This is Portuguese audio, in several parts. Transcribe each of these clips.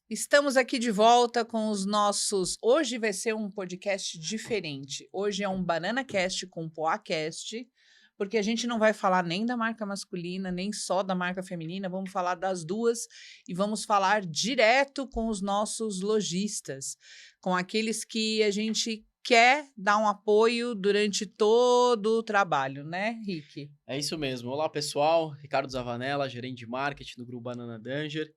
Estamos aqui de volta com os nossos. Hoje vai ser um podcast diferente. Hoje é um BananaCast com PoaCast, porque a gente não vai falar nem da marca masculina, nem só da marca feminina, vamos falar das duas e vamos falar direto com os nossos lojistas, com aqueles que a gente quer dar um apoio durante todo o trabalho, né, Rick? É isso mesmo. Olá, pessoal. Ricardo Zavanella, gerente de marketing do Grupo Banana Danger.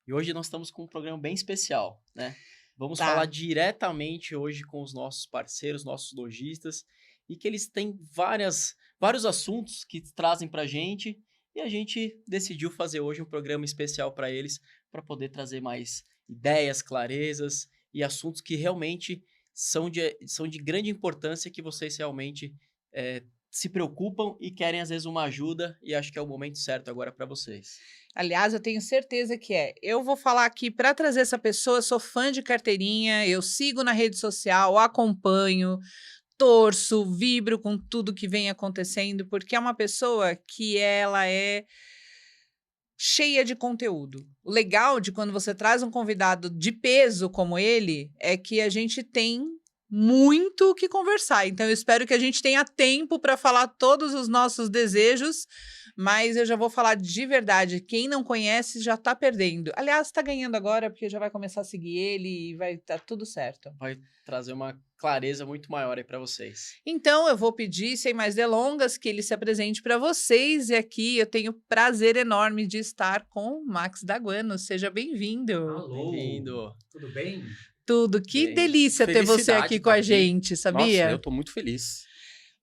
E hoje nós estamos com um programa bem especial, né? Vamos falar diretamente hoje com os nossos parceiros, nossos lojistas, e que eles têm vários assuntos que trazem para a gente, e a gente decidiu fazer hoje um programa especial para eles, para poder trazer mais ideias, clarezas e assuntos que realmente são de grande importância, que vocês realmente se preocupam e querem, às vezes, uma ajuda, e acho que é o momento certo agora para vocês. Aliás, eu tenho certeza que é. Eu vou falar aqui para trazer essa pessoa, sou fã de carteirinha, eu sigo na rede social, acompanho, torço, vibro com tudo que vem acontecendo, porque é uma pessoa que ela é cheia de conteúdo. O legal de quando você traz um convidado de peso como ele é que a gente tem muito o que conversar. Então, eu espero que a gente tenha tempo para falar todos os nossos desejos, mas eu já vou falar de verdade. Quem não conhece já está perdendo. Aliás, está ganhando agora, porque já vai começar a seguir ele e vai estar tudo certo. Vai trazer uma clareza muito maior aí para vocês. Então, eu vou pedir, sem mais delongas, que ele se apresente para vocês. E aqui eu tenho prazer enorme de estar com o Max Daguano. Seja bem-vindo. Alô, Bem-vindo. tudo bem? Tudo. Que Bem, delícia ter você felicidade aqui tá com a aqui. gente, sabia? Nossa, eu tô muito feliz.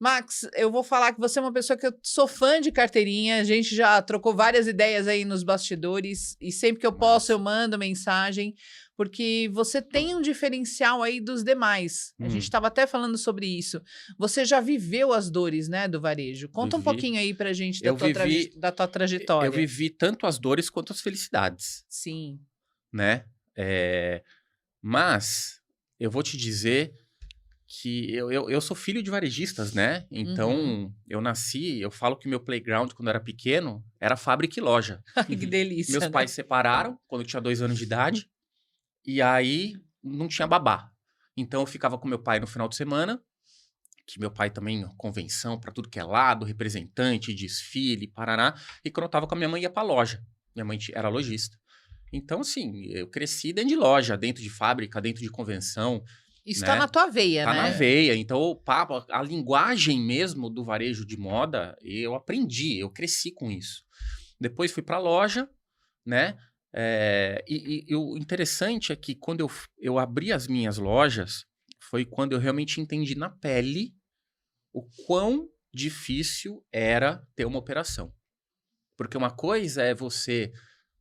Max, eu vou falar que você é uma pessoa que eu sou fã de carteirinha, a gente já trocou várias ideias aí nos bastidores, e sempre que eu posso eu mando mensagem, porque você tem um diferencial aí dos demais. A gente estava até falando sobre isso. Você já viveu as dores, né, do varejo. Conta um Vivi. pouquinho aí pra gente da tua Eu trajetória. vivi tanto as dores quanto as felicidades, Sim. né? Mas eu vou te dizer que eu sou filho de varejistas, né? Então, eu falo que meu playground, quando eu era pequeno, era fábrica e loja. Que delícia, Meus né? pais se separaram quando eu tinha 2 anos de idade, e aí não tinha babá. Então, eu ficava com meu pai no final de semana, que meu pai também, convenção pra tudo que é lado, representante, desfile, paraná. E quando eu tava com a minha mãe, ia pra loja. Minha mãe era lojista. Então, assim, eu cresci dentro de loja, dentro de fábrica, dentro de convenção. Isso né? tá na tua veia, Tá né? na veia. Então, o papo, a linguagem mesmo do varejo de moda, eu aprendi, eu cresci com isso. Depois fui pra loja, né? E o interessante é que quando eu abri as minhas lojas, foi quando eu realmente entendi na pele o quão difícil era ter uma operação. Porque uma coisa é você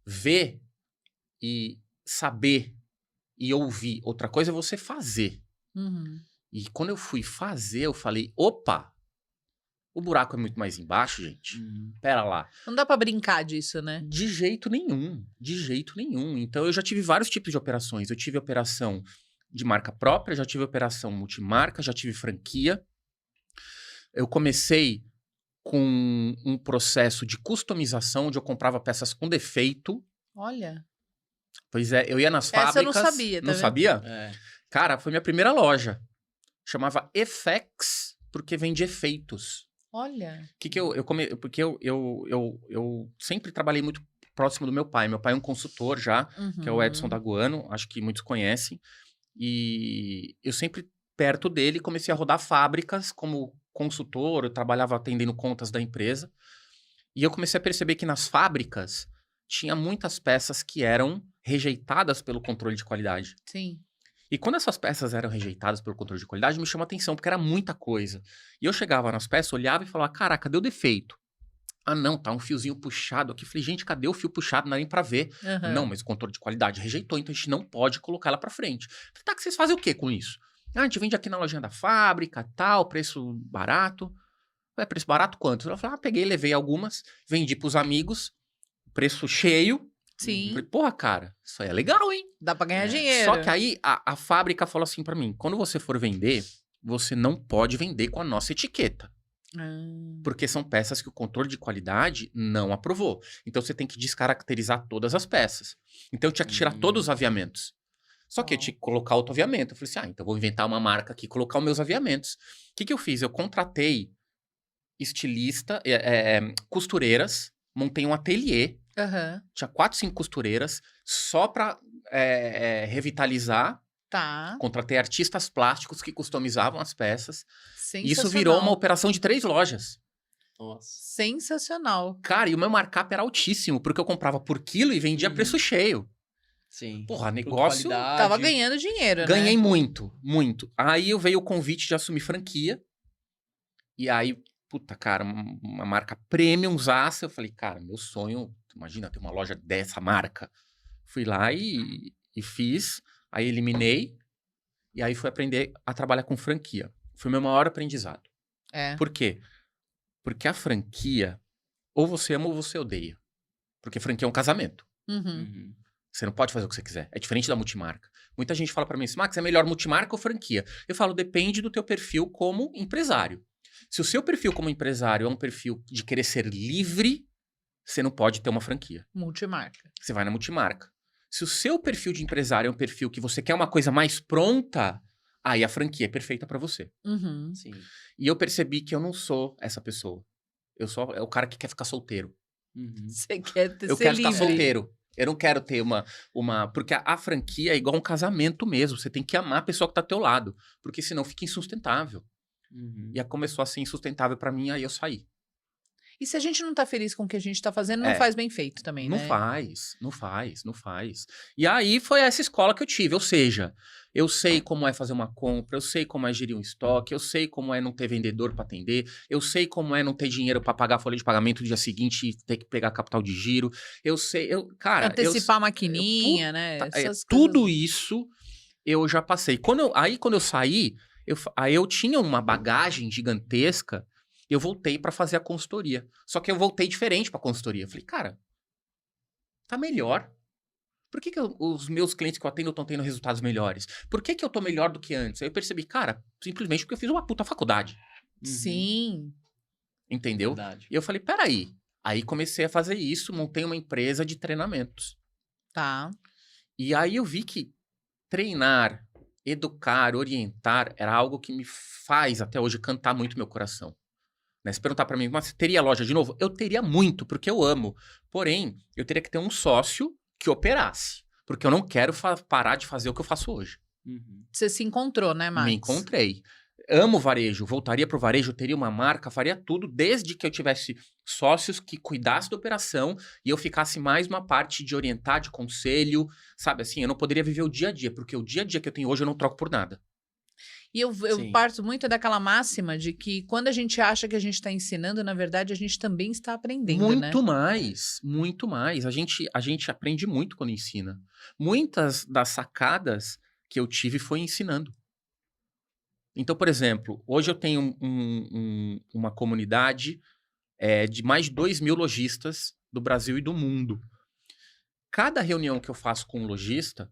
ver e saber e ouvir. Outra coisa é você fazer. Uhum. E quando eu fui fazer, eu falei, opa, o buraco é muito mais embaixo, gente. Pera lá. Não dá pra brincar disso, né? De jeito nenhum, de jeito nenhum. Então, eu já tive vários tipos de operações. Eu tive operação de marca própria, já tive operação multimarca, já tive franquia. Eu comecei com um processo de customização, onde eu comprava peças com defeito. Olha. Pois é, eu ia nas Essa eu fábricas. não sabia, tá Não vendo? sabia? É. Cara, foi minha primeira loja. Chamava Effects, porque vende efeitos. Olha. Porque eu sempre trabalhei muito próximo do meu pai. Meu pai é um consultor já, que é o Edson Daguano, acho que muitos conhecem. E eu sempre perto dele comecei a rodar fábricas como consultor, eu trabalhava atendendo contas da empresa. E eu comecei a perceber que nas fábricas tinha muitas peças que eram rejeitadas pelo controle de qualidade. Sim. E quando essas peças eram rejeitadas pelo controle de qualidade, me chamou a atenção, porque era muita coisa. E eu chegava nas peças, olhava e falava, caraca, deu defeito. Ah, não, tá um fiozinho puxado aqui. Falei, gente, cadê o fio puxado? Não dá nem pra ver. Não, mas o controle de qualidade rejeitou, então a gente não pode colocar ela pra frente. Falei, tá, que vocês fazem o quê com isso? Ah, a gente vende aqui na lojinha da fábrica, tal, preço barato. Ué, preço barato quanto? Eu falei, peguei, levei algumas, vendi pros amigos, preço cheio. Sim. Falei, porra, cara, isso aí é legal, hein? Dá pra ganhar dinheiro. Só que aí a fábrica falou assim pra mim, quando você for vender, você não pode vender com a nossa etiqueta. Porque são peças que o controle de qualidade não aprovou. Então você tem que descaracterizar todas as peças. Então eu tinha que tirar todos os aviamentos. Só que eu tinha que colocar outro aviamento. Eu falei assim, então vou inventar uma marca aqui e colocar os meus aviamentos. O que eu fiz? Eu contratei estilista, costureiras, montei um ateliê. Tinha 4, 5 costureiras, só para revitalizar. Tá. Contratei artistas plásticos que customizavam as peças. Sensacional. Isso virou uma operação de 3 lojas. Nossa. Sensacional. Cara, e o meu markup era altíssimo, porque eu comprava por quilo e vendia a preço cheio. Sim. Porra, negócio... Tava ganhando dinheiro, Ganhei né? muito, muito. Aí veio o convite de assumir franquia. E aí, puta, cara, uma marca premiumzaça. Eu falei, cara, meu sonho... Imagina ter uma loja dessa marca. Fui lá e fiz. Aí eliminei. E aí fui aprender a trabalhar com franquia. Foi o meu maior aprendizado. Por quê? Porque a franquia, ou você ama ou você odeia. Porque franquia é um casamento. Você não pode fazer o que você quiser. É diferente da multimarca. Muita gente fala pra mim assim, Max, é melhor multimarca ou franquia? Eu falo, depende do teu perfil como empresário. Se o seu perfil como empresário é um perfil de querer ser livre, você não pode ter uma franquia. Multimarca. Você vai na multimarca. Se o seu perfil de empresário é um perfil que você quer uma coisa mais pronta, aí a franquia é perfeita pra você. Sim. E eu percebi que eu não sou essa pessoa. Eu sou o cara que quer ficar solteiro. Você quer ser Eu quero livre. ficar solteiro. Eu não quero ter uma... Porque a franquia é igual um casamento mesmo. Você tem que amar a pessoa que tá ao teu lado. Porque senão fica insustentável. E aí começou a ser insustentável pra mim, aí eu saí. E se a gente não tá feliz com o que a gente tá fazendo, não faz bem feito também, Não né? não faz. E aí foi essa escola que eu tive. Ou seja, eu sei como é fazer uma compra, eu sei como é gerir um estoque, eu sei como é não ter vendedor pra atender, eu sei como é não ter dinheiro pra pagar a folha de pagamento no dia seguinte e ter que pegar capital de giro. Eu sei, cara... Antecipar a maquininha, né? Essas tudo coisas... isso eu já passei. Quando eu saí, aí eu tinha uma bagagem gigantesca. Eu voltei pra fazer a consultoria. Só que eu voltei diferente pra consultoria. Eu falei, cara, tá melhor. Por que os meus clientes que eu atendo estão tendo resultados melhores? Por que eu tô melhor do que antes? Aí eu percebi, cara, simplesmente porque eu fiz uma puta faculdade. Sim. Entendeu? Verdade. E eu falei, peraí. Aí comecei a fazer isso, montei uma empresa de treinamentos. Tá. E aí eu vi que treinar, educar, orientar era algo que me faz até hoje cantar muito meu coração. Né? Se perguntar pra mim, mas você teria loja de novo? Eu teria muito, porque eu amo. Porém, eu teria que ter um sócio que operasse. Porque eu não quero parar de fazer o que eu faço hoje. Você se encontrou, né, Max? Me encontrei. Amo varejo, voltaria pro varejo, teria uma marca, faria tudo, desde que eu tivesse sócios que cuidassem da operação e eu ficasse mais uma parte de orientar, de conselho, sabe assim? Eu não poderia viver o dia a dia, porque o dia a dia que eu tenho hoje eu não troco por nada. E eu parto muito daquela máxima de que quando a gente acha que a gente está ensinando, na verdade, a gente também está aprendendo, né? Muito mais. A gente aprende muito quando ensina. Muitas das sacadas que eu tive foi ensinando. Então, por exemplo, hoje eu tenho uma comunidade de mais de 2.000 lojistas do Brasil e do mundo. Cada reunião que eu faço com um lojista,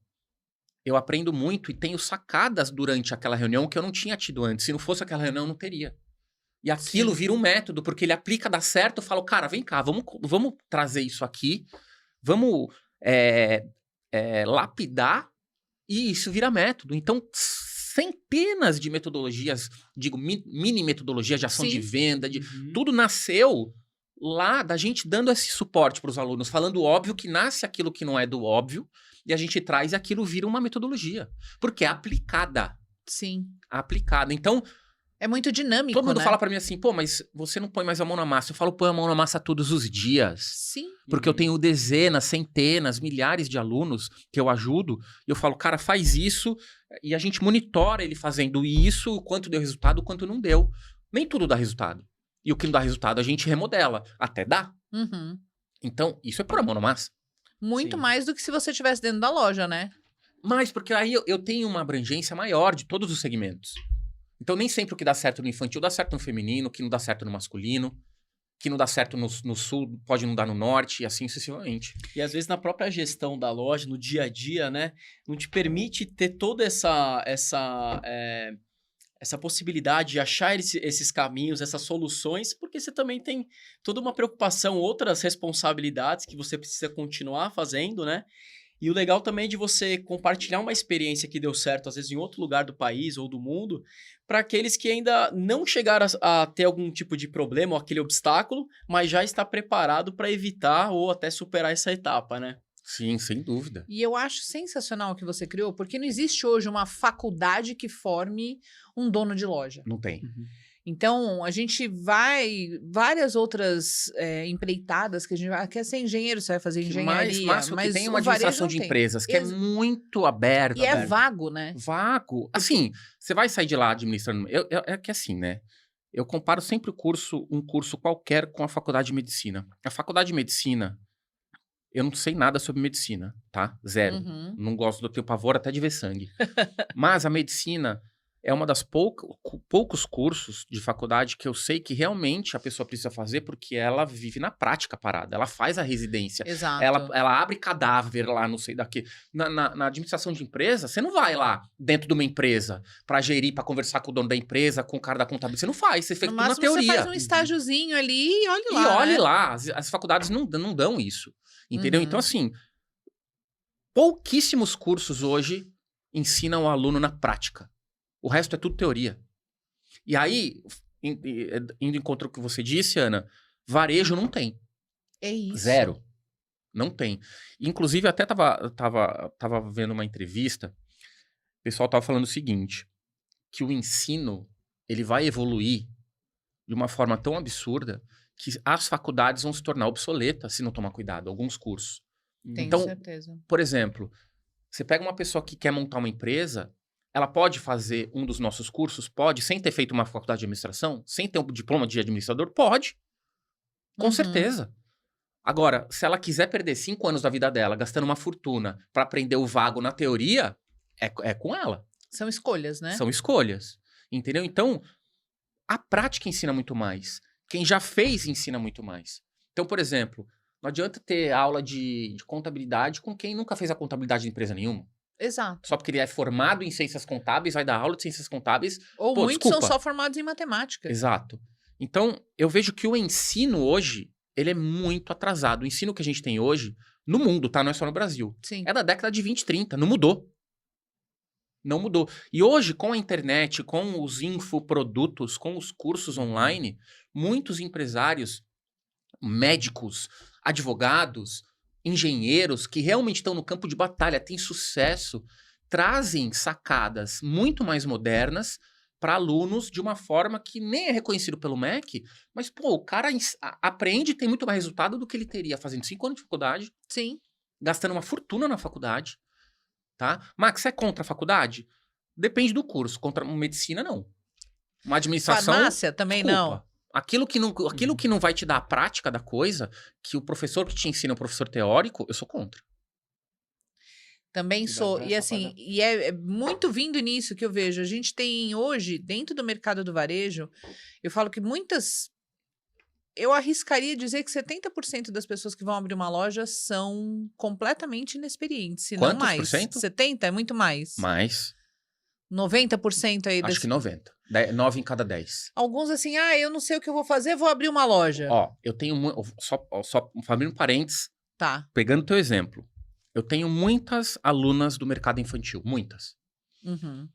eu aprendo muito e tenho sacadas durante aquela reunião que eu não tinha tido antes. Se não fosse aquela reunião, eu não teria. E aquilo vira um método, porque ele aplica, dá certo, eu falo, cara, vem cá, vamos trazer isso aqui, vamos lapidar, e isso vira método. Então, centenas de metodologias, digo, mini metodologias de ação de venda, tudo nasceu lá da gente dando esse suporte para os alunos, falando o óbvio que nasce aquilo que não é do óbvio, e a gente traz e aquilo vira uma metodologia. Porque é aplicada. Sim. Aplicada. Então... É muito dinâmico, todo mundo né? fala pra mim assim, pô, mas você não põe mais a mão na massa. Eu falo, põe a mão na massa todos os dias. Sim. Porque eu tenho dezenas, centenas, milhares de alunos que eu ajudo. E eu falo, cara, faz isso. E a gente monitora ele fazendo isso, o quanto deu resultado, o quanto não deu. Nem tudo dá resultado. E o que não dá resultado, a gente remodela. Até dá. Então, isso é pôr a mão na massa. Muito mais do que se você estivesse dentro da loja, né? Mas, porque aí eu tenho uma abrangência maior de todos os segmentos. Então, nem sempre o que dá certo no infantil dá certo no feminino, o que não dá certo no masculino, que não dá certo no sul, pode não dar no norte, e assim sucessivamente. E às vezes na própria gestão da loja, no dia a dia, né, não te permite ter toda essa possibilidade de achar esses caminhos, essas soluções, porque você também tem toda uma preocupação, outras responsabilidades que você precisa continuar fazendo, né? E o legal também é de você compartilhar uma experiência que deu certo, às vezes em outro lugar do país ou do mundo, para aqueles que ainda não chegaram a ter algum tipo de problema ou aquele obstáculo, mas já está preparado para evitar ou até superar essa etapa, né? Sim, sem dúvida. E eu acho sensacional o que você criou, porque não existe hoje uma faculdade que forme um dono de loja. Não tem. Então, a gente várias outras empreitadas que a gente vai, quer ser engenheiro, você vai fazer engenharia, Mas mas tem o uma varejo administração não de tem. empresas que é muito aberta. E é vago, né? Vago. Assim, você vai sair de lá administrando... É que assim, né? Eu comparo sempre um curso qualquer com a faculdade de medicina. A faculdade de medicina, eu não sei nada sobre medicina, tá? Zero. Uhum. Não gosto, eu tenho pavor até de ver sangue. Mas a medicina é uma das poucos cursos de faculdade que eu sei que realmente a pessoa precisa fazer porque ela vive na prática parada. Ela faz a residência. Exato. Ela abre cadáver lá, não sei daqui. Na administração de empresa, você não vai lá dentro de uma empresa pra gerir, pra conversar com o dono da empresa, com o cara da contabilidade. Você não faz, você fez No tudo na máximo, teoria. você faz um estágiozinho ali e olhe lá. E olhe né? lá, as faculdades não dão isso. Entendeu? Uhum. Então, assim, pouquíssimos cursos hoje ensinam o aluno na prática. O resto é tudo teoria. E aí, indo em encontro com o que você disse, Ana, varejo não tem. É isso. Zero. Não tem. Inclusive, até tava vendo uma entrevista, o pessoal tava falando o seguinte, que o ensino, ele vai evoluir de uma forma tão absurda que as faculdades vão se tornar obsoletas se não tomar cuidado, alguns cursos. Tenho Então, certeza. por exemplo, você pega uma pessoa que quer montar uma empresa, ela pode fazer um dos nossos cursos? Pode, sem ter feito uma faculdade de administração? Sem ter um diploma de administrador? Pode. Com Uhum. certeza. Agora, se ela quiser perder 5 anos da vida dela gastando uma fortuna para aprender o vago na teoria, é com ela. São escolhas, né? São escolhas. Entendeu? Então, a prática ensina muito mais. Quem já fez ensina muito mais. Então, por exemplo, não adianta ter aula de contabilidade com quem nunca fez a contabilidade de empresa nenhuma. Exato. Só porque ele é formado em ciências contábeis, vai dar aula de ciências contábeis. Ou Pô, muitos desculpa. são só formados em matemática. Exato. Então, eu vejo que o ensino hoje, ele é muito atrasado. O ensino que a gente tem hoje, no mundo, tá? Não é só no Brasil. Sim. É da década de 20, 30. Não mudou. Não mudou. E hoje, com a internet, com os infoprodutos, com os cursos online, muitos empresários, médicos, advogados, engenheiros que realmente estão no campo de batalha, têm sucesso, trazem sacadas muito mais modernas para alunos de uma forma que nem é reconhecido pelo MEC, mas, pô, o cara aprende e tem muito mais resultado do que ele teria fazendo 5 anos de faculdade, Sim. gastando uma fortuna na faculdade, tá? Max, você é contra a faculdade? Depende do curso. Contra medicina, não. Uma administração... Farmácia também desculpa. não. Aquilo que não vai te dar a prática da coisa, que o professor que te ensina é um professor teórico, eu sou contra. Também Cuidado sou. com E essa assim, parada. e é muito vindo nisso que eu vejo. A gente tem hoje, dentro do mercado do varejo, eu falo que muitas. Eu arriscaria dizer que 70% das pessoas que vão abrir uma loja são completamente inexperientes, se não Quantos mais. por cento? 70% é muito mais. Mas, 90% aí acho que 90. 9 em cada 10. Alguns assim, eu não sei o que eu vou fazer, vou abrir uma loja. Ó, eu tenho... Só abrindo parênteses, Tá. pegando teu exemplo. Eu tenho muitas alunas do mercado infantil. Muitas. Uhum.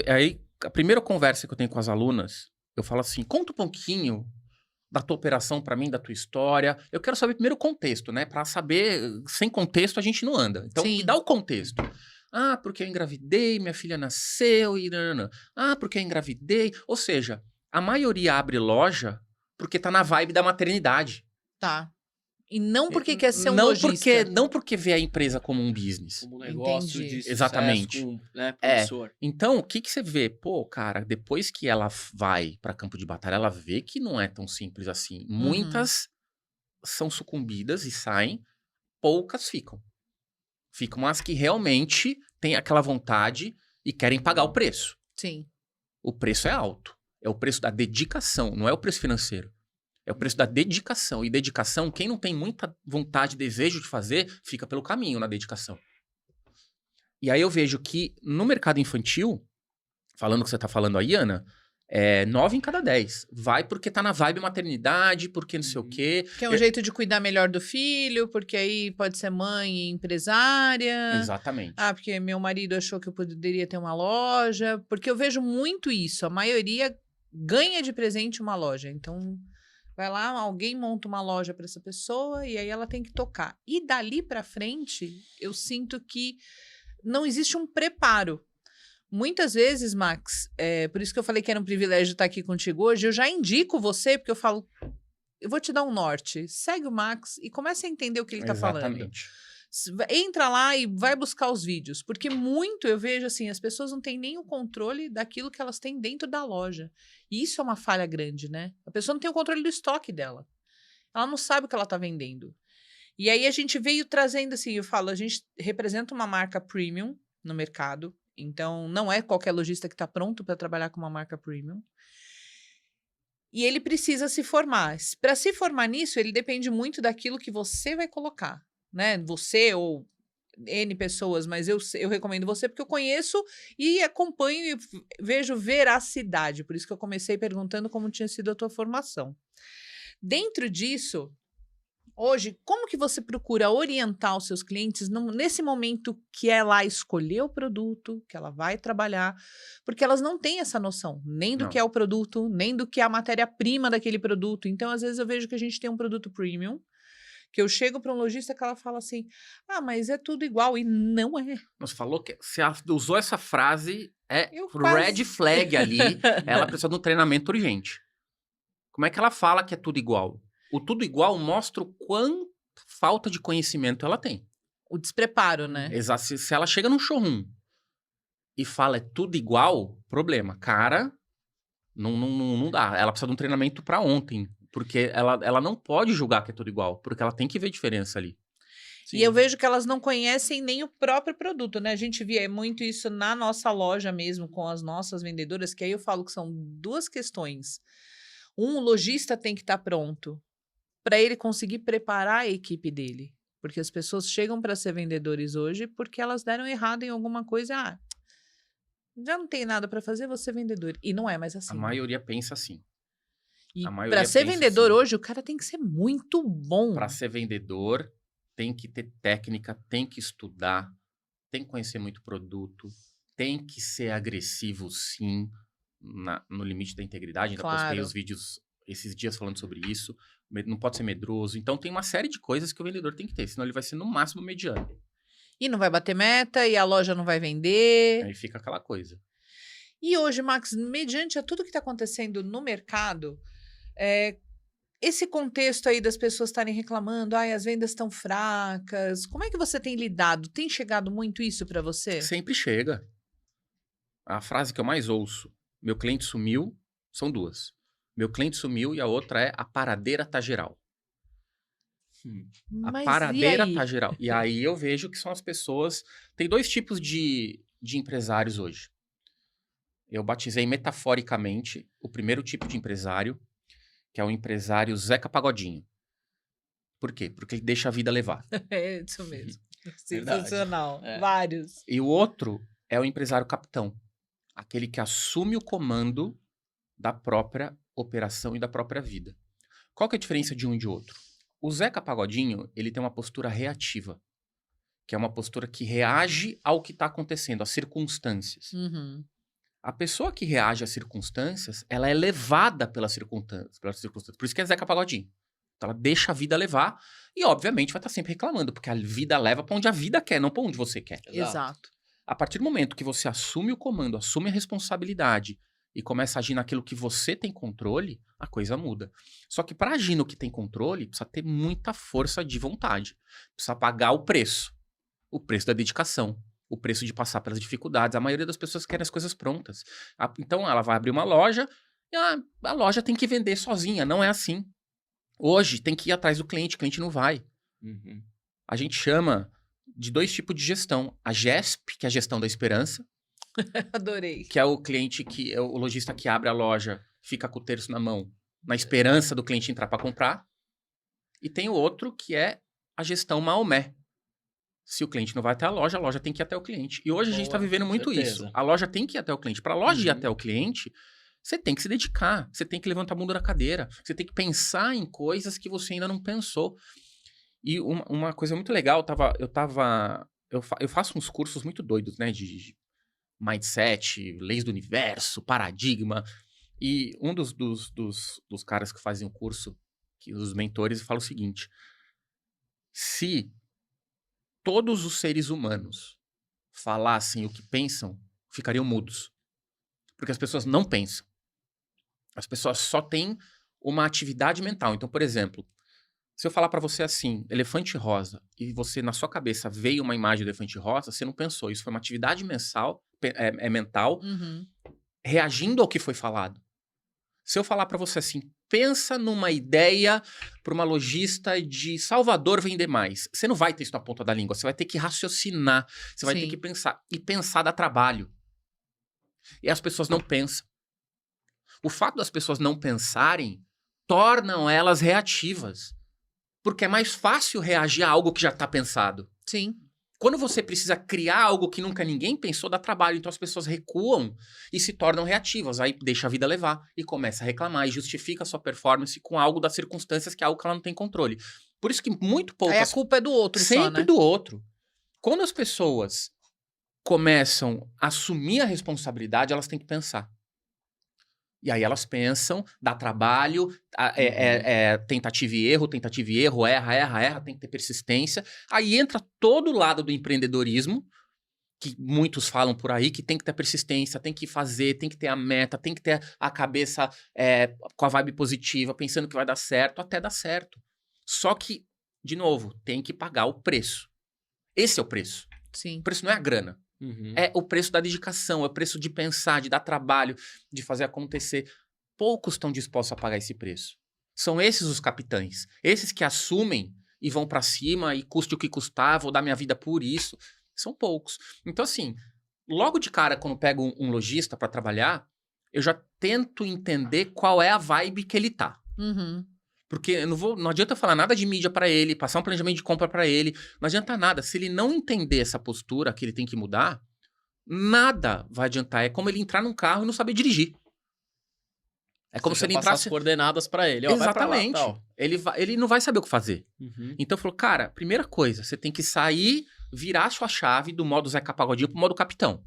Aí, a primeira conversa que eu tenho com as alunas, eu falo assim, conta um pouquinho da tua operação pra mim, da tua história. Eu quero saber primeiro o contexto, né? Pra saber, sem contexto a gente não anda. Então, Sim. me dá o contexto. Ah, porque eu engravidei, minha filha nasceu e... Ah, porque eu engravidei. Ou seja, a maioria abre loja porque tá na vibe da maternidade. Tá. E não porque quer ser um lojista. Não porque vê a empresa como um business. Como um negócio Entendi. de sucesso Exatamente. com, né, professor. Então, o que você vê? Pô, cara, depois que ela vai pra campo de batalha, ela vê que não é tão simples assim. Muitas são sucumbidas e saem, poucas ficam. Ficam as que realmente têm aquela vontade e querem pagar o preço. Sim. O preço é alto. É o preço da dedicação, não é o preço financeiro. É o preço da dedicação. E dedicação, quem não tem muita vontade, desejo de fazer, fica pelo caminho na dedicação. E aí eu vejo que no mercado infantil, falando o que você tá falando aí, Ana, 9 em cada 10. Vai porque tá na vibe maternidade, porque não sei o quê. Que é um jeito de cuidar melhor do filho, porque aí pode ser mãe e empresária. Exatamente. Ah, porque meu marido achou que eu poderia ter uma loja. Porque eu vejo muito isso. A maioria ganha de presente uma loja. Então, vai lá, alguém monta uma loja para essa pessoa e aí ela tem que tocar. E dali para frente, eu sinto que não existe um preparo. Muitas vezes, Max, por isso que eu falei que era um privilégio estar aqui contigo hoje, eu já indico você, porque eu falo, eu vou te dar um norte. Segue o Max e comece a entender o que ele está falando. Exatamente. Entra lá e vai buscar os vídeos, porque muito eu vejo assim, as pessoas não têm nem o controle daquilo que elas têm dentro da loja. E isso é uma falha grande, né? A pessoa não tem o controle do estoque dela. Ela não sabe o que ela está vendendo. E aí a gente veio trazendo assim, eu falo, a gente representa uma marca premium no mercado. Então, não é qualquer lojista que está pronto para trabalhar com uma marca premium. E ele precisa se formar. Para se formar nisso, ele depende muito daquilo que você vai colocar, né? Você ou N pessoas, mas eu recomendo você porque eu conheço e acompanho e vejo veracidade. Por isso que eu comecei perguntando como tinha sido a tua formação. Dentro disso, hoje, como que você procura orientar os seus clientes nesse momento que é lá escolher o produto, que ela vai trabalhar, porque elas não têm essa noção, nem do que é o produto, nem do que é a matéria-prima daquele produto. Então, às vezes, eu vejo que a gente tem um produto premium, que eu chego para um lojista que ela fala assim, mas é tudo igual, e não é. Você falou que você usou essa frase, quase... red flag ali, ela precisa de um treinamento urgente. Como é que ela fala que é tudo igual? O tudo igual mostra o quão falta de conhecimento ela tem. O despreparo, né? Exato. Se ela chega num showroom e fala é tudo igual, problema. Cara, não dá. Ela precisa de um treinamento pra ontem. Porque ela não pode julgar que é tudo igual. Porque ela tem que ver diferença ali. Sim. E eu vejo que elas não conhecem nem o próprio produto, né? A gente via muito isso na nossa loja mesmo, com as nossas vendedoras, que aí eu falo que são duas questões. O lojista tem que estar pronto para ele conseguir preparar a equipe dele. Porque as pessoas chegam para ser vendedores hoje porque elas deram errado em alguma coisa. Já não tem nada para fazer, vou ser vendedor. E não é mais assim. A maioria pensa assim. E para ser vendedor assim. hoje, o cara tem que ser muito bom. Para ser vendedor, tem que ter técnica, tem que estudar, tem que conhecer muito produto, tem que ser agressivo, sim, no limite da integridade. Ainda postei os vídeos esses dias falando sobre isso. Não pode ser medroso. Então, tem uma série de coisas que o vendedor tem que ter, senão ele vai ser, no máximo, mediano. E não vai bater meta, e a loja não vai vender. Aí fica aquela coisa. E hoje, Max, mediante a tudo que está acontecendo no mercado, esse contexto aí das pessoas estarem reclamando, as vendas estão fracas, como é que você tem lidado? Tem chegado muito isso para você? Sempre chega. A frase que eu mais ouço, meu cliente sumiu, são duas. Meu cliente sumiu e a outra é a paradeira tá geral. A paradeira tá geral. E aí eu vejo que são as pessoas... Tem dois tipos de empresários hoje. Eu batizei metaforicamente o primeiro tipo de empresário, que é o empresário Zeca Pagodinho. Por quê? Porque ele deixa a vida levar. É isso mesmo. Sensacional. Vários. E o outro é o empresário capitão. Aquele que assume o comando da própria operação e da própria vida. Qual que é a diferença de um e de outro? O Zeca Pagodinho, ele tem uma postura reativa, que é uma postura que reage ao que está acontecendo, às circunstâncias. Uhum. A pessoa que reage às circunstâncias, ela é levada pelas circunstâncias. Por isso que é Zeca Pagodinho. Então ela deixa a vida levar e, obviamente, vai estar sempre reclamando, porque a vida leva para onde a vida quer, não para onde você quer. Exato. A partir do momento que você assume o comando, assume a responsabilidade e começa a agir naquilo que você tem controle, a coisa muda. Só que para agir no que tem controle, precisa ter muita força de vontade. Precisa pagar o preço da dedicação, o preço de passar pelas dificuldades. A maioria das pessoas querem as coisas prontas. Então ela vai abrir uma loja e a loja tem que vender sozinha. Não é assim. Hoje tem que ir atrás do cliente, o cliente não vai. Uhum. A gente chama de dois tipos de gestão. A GESP, que é a gestão da esperança. Adorei. Que é o cliente que é o lojista que abre a loja, fica com o terço na mão, na esperança do cliente entrar para comprar. E tem o outro que é a gestão Maomé, Se o cliente não vai até a loja tem que ir até o cliente. E hoje a gente está Boa, vivendo muito certeza. isso. A loja tem que ir até o cliente. Para a loja ir Uhum. até o cliente, você tem que se dedicar. Você tem que levantar a bunda da cadeira. Você tem que pensar em coisas que você ainda não pensou. E uma coisa muito legal, eu faço uns cursos muito doidos, né? De mindset, leis do universo, paradigma. E um dos caras que fazem o curso, os mentores, fala o seguinte: se todos os seres humanos falassem o que pensam, ficariam mudos. Porque as pessoas não pensam. As pessoas só têm uma atividade mental. Então, por exemplo, se eu falar pra você assim, elefante rosa, e você na sua cabeça veio uma imagem do elefante rosa, você não pensou. Isso foi uma atividade mental Uhum. reagindo ao que foi falado. Se eu falar pra você assim, pensa numa ideia para uma lojista de Salvador vender mais, você não vai ter isso na ponta da língua. Você vai ter que raciocinar. Você vai ter que Sim. pensar. E pensar dá trabalho. E as pessoas não pensam. O fato das pessoas não pensarem tornam elas reativas. Porque é mais fácil reagir a algo que já está pensado. Sim. Quando você precisa criar algo que nunca ninguém pensou, dá trabalho. Então as pessoas recuam e se tornam reativas. Aí deixa a vida levar e começa a reclamar e justifica a sua performance com algo das circunstâncias que é algo que ela não tem controle. Por isso que muito poucas... Aí a culpa é do outro só, sempre né? do outro. Quando as pessoas começam a assumir a responsabilidade, elas têm que pensar. E aí elas pensam, dá trabalho, tentativa e erro, erra, tem que ter persistência. Aí entra todo o lado do empreendedorismo, que muitos falam por aí, que tem que ter persistência, tem que fazer, tem que ter a meta, tem que ter a cabeça com a vibe positiva, pensando que vai dar certo, até dar certo. Só que, de novo, tem que pagar o preço. Esse é o preço. Sim. O preço não é a grana. Uhum. É o preço da dedicação, é o preço de pensar, de dar trabalho, de fazer acontecer. Poucos estão dispostos a pagar esse preço. São esses os capitães. Esses que assumem e vão pra cima e custe o que custar, vou dar minha vida por isso. São poucos. Então, assim, logo de cara, quando eu pego um lojista pra trabalhar, eu já tento entender qual é a vibe que ele tá. Uhum. Porque não adianta eu falar nada de mídia pra ele, passar um planejamento de compra pra ele. Não adianta nada. Se ele não entender essa postura que ele tem que mudar, nada vai adiantar. É como ele entrar num carro e não saber dirigir. É como se ele passar entrasse... as coordenadas pra ele. Ó, Exatamente. Vai pra lá, tal. Ele não vai saber o que fazer. Uhum. Então falou, cara, primeira coisa, você tem que sair, virar sua chave do modo Zeca Pagodinho pro modo capitão.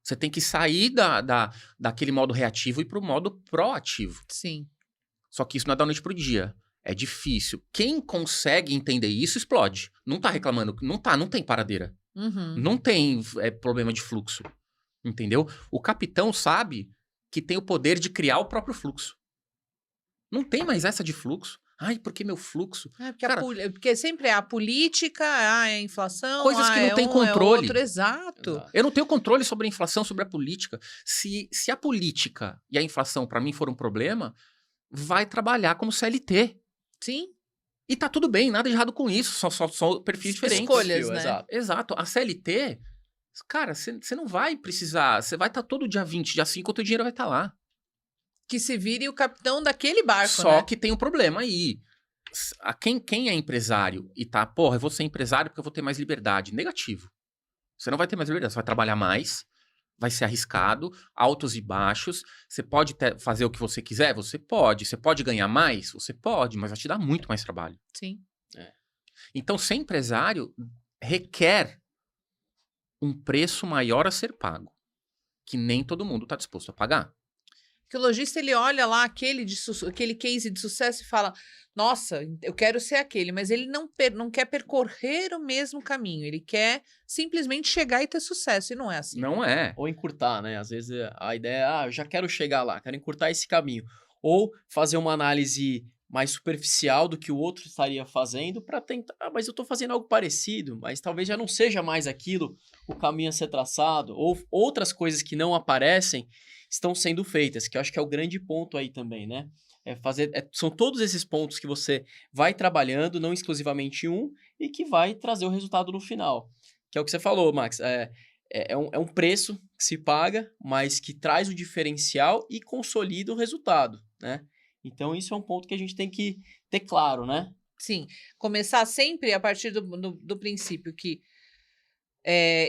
Você tem que sair daquele modo reativo e pro modo proativo. Sim. Só que isso não é da noite pro dia. É difícil. Quem consegue entender isso, explode. Não tá reclamando. Não tem paradeira. Uhum. Não tem problema de fluxo. Entendeu? O capitão sabe que tem o poder de criar o próprio fluxo. Não tem mais essa de fluxo. Ai, porque meu fluxo? Porque, Cara, porque sempre é a política, é a inflação, coisas que não é tem um, controle. É outro, exato. Exato. eu não tenho controle sobre a inflação, sobre a política. Se a política e a inflação, pra mim, for um problema, vai trabalhar como CLT. Sim. E tá tudo bem, nada de errado com isso. São perfis diferentes. Escolhas, Perfil, né? exato. Exato. A CLT, cara, você não vai precisar. Você vai estar todo dia 20, dia 5, o teu dinheiro vai estar lá. Que se vire o capitão daquele barco, Só né? que tem um problema aí. Quem é empresário e tá, porra, eu vou ser empresário porque eu vou ter mais liberdade. Negativo. Você não vai ter mais liberdade. Você vai trabalhar mais, vai ser arriscado, altos e baixos. Você pode fazer o que você quiser? Você pode. Você pode ganhar mais? Você pode, mas vai te dar muito mais trabalho. Sim. Então, ser empresário requer um preço maior a ser pago, que nem todo mundo está disposto a pagar. Que o lojista, ele olha lá aquele case de sucesso e fala, nossa, eu quero ser aquele, mas ele não quer percorrer o mesmo caminho, ele quer simplesmente chegar e ter sucesso, e não é assim. Não é. Ou encurtar, né? Às vezes a ideia é, eu já quero chegar lá, quero encurtar esse caminho. Ou fazer uma análise mais superficial do que o outro estaria fazendo para tentar, mas eu estou fazendo algo parecido, mas talvez já não seja mais aquilo o caminho a ser traçado, ou outras coisas que não aparecem estão sendo feitas, que eu acho que é o grande ponto aí também, né? São todos esses pontos que você vai trabalhando, não exclusivamente um, e que vai trazer o resultado no final. Que é o que você falou, Max. É um preço que se paga, mas que traz o diferencial e consolida o resultado, né? Então, isso é um ponto que a gente tem que ter claro, né? Sim, começar sempre a partir do princípio que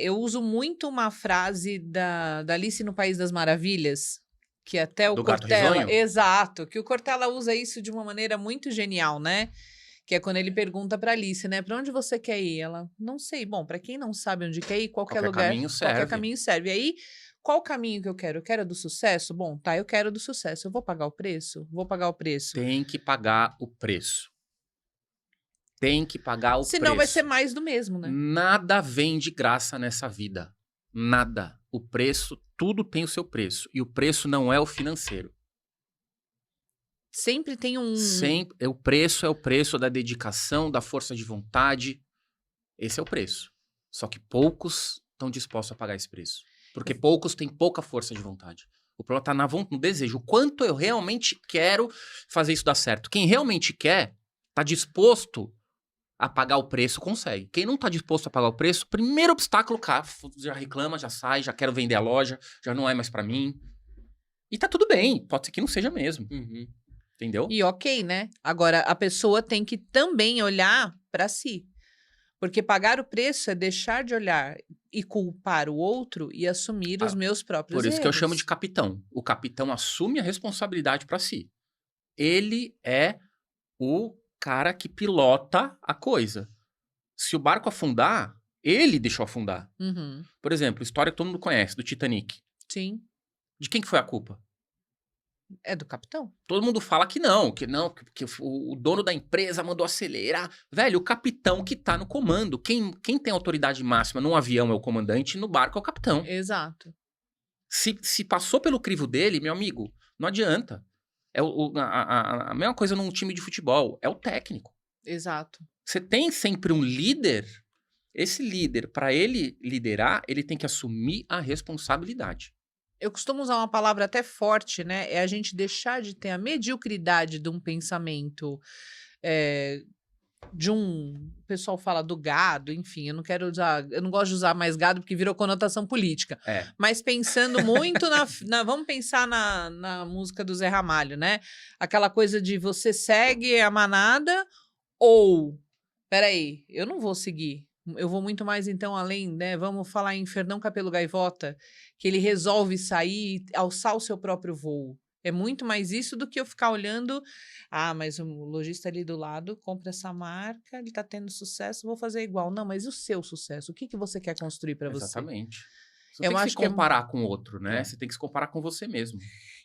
eu uso muito uma frase da Alice no País das Maravilhas, que até o Do Gato Cortella... Risonho? Exato, que o Cortella usa isso de uma maneira muito genial, né? Que é quando ele pergunta para Alice, né? Para onde você quer ir? Ela, não sei. Bom, para quem não sabe onde quer ir, qualquer lugar, caminho qualquer serve. caminho serve. E aí, qual caminho que eu quero? Eu quero do sucesso? Bom, tá, eu quero do sucesso. Eu vou pagar o preço? Vou pagar o preço. Tem que pagar o preço. Tem que pagar o preço. Senão vai ser mais do mesmo, né? Nada vem de graça nessa vida. Nada. O preço, tudo tem o seu preço. E o preço não é o financeiro. Sempre tem um... Sempre, o preço é o preço da dedicação, da força de vontade. Esse é o preço. Só que poucos estão dispostos a pagar esse preço. Porque poucos têm pouca força de vontade. O problema está no desejo. O quanto eu realmente quero fazer isso dar certo. Quem realmente quer, está disposto a pagar o preço, consegue. Quem não está disposto a pagar o preço, primeiro obstáculo, cara, já reclama, já sai, já quero vender a loja, já não é mais para mim. E tá tudo bem, pode ser que não seja mesmo. Entendeu? E ok, né? Agora, a pessoa tem que também olhar para si. Porque pagar o preço é deixar de olhar e culpar o outro e assumir os meus próprios erros. Por isso que eu chamo de capitão. O capitão assume a responsabilidade para si. Ele é o cara que pilota a coisa. Se o barco afundar, ele deixou afundar. Uhum. Por exemplo, história que todo mundo conhece, do Titanic. Sim. De quem que foi a culpa? É do capitão. Todo mundo fala que o dono da empresa mandou acelerar. Velho, o capitão que tá no comando. Quem tem autoridade máxima num avião é o comandante, no barco é o capitão. Exato. Se passou pelo crivo dele, meu amigo, não adianta. É a mesma coisa num time de futebol, é o técnico. Exato. Você tem sempre um líder. Esse líder, para ele liderar, ele tem que assumir a responsabilidade. Eu costumo usar uma palavra até forte, né? É a gente deixar de ter a mediocridade de um pensamento, o pessoal fala do gado, enfim, eu não gosto de usar mais gado porque virou conotação política. Mas pensando muito vamos pensar na música do Zé Ramalho, né? Aquela coisa de você segue a manada ou, peraí, eu não vou seguir. Eu vou muito mais, então, além, né? Vamos falar em Fernão Capelo Gaivota, que ele resolve sair e alçar o seu próprio voo. É muito mais isso do que eu ficar olhando, mas o lojista ali do lado compra essa marca, ele tá tendo sucesso, vou fazer igual. Não, mas e o seu sucesso? O que você quer construir para você? Exatamente. Você tem que se comparar com o outro, né? Você tem que se comparar com você mesmo.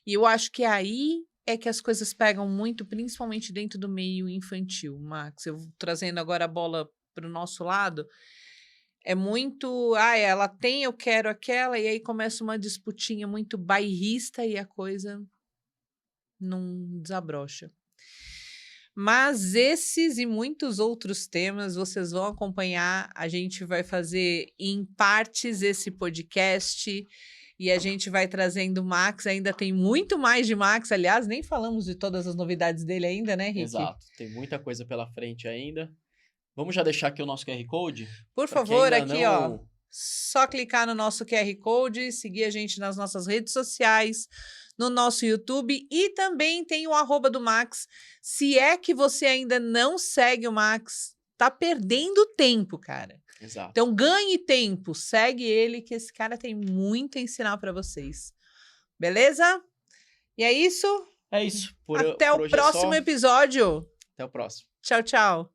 E eu acho que aí é que as coisas pegam muito, principalmente dentro do meio infantil, Max. Eu trazendo agora a bola para o nosso lado, é muito, ela tem, eu quero aquela, e aí começa uma disputinha muito bairrista e a coisa não desabrocha. Mas esses e muitos outros temas vocês vão acompanhar, a gente vai fazer em partes esse podcast e a gente vai trazendo o Max, ainda tem muito mais de Max, aliás, nem falamos de todas as novidades dele ainda, né, Rick? Exato, tem muita coisa pela frente ainda. Vamos já deixar aqui o nosso QR Code? Por favor, aqui, ó. Só clicar no nosso QR Code, seguir a gente nas nossas redes sociais, no nosso YouTube e também tem o @ do Max. Se é que você ainda não segue o Max, tá perdendo tempo, cara. Exato. Então ganhe tempo, segue ele que esse cara tem muito a ensinar para vocês. Beleza? E é isso? É isso. Até o próximo episódio. Até o próximo. Tchau, tchau.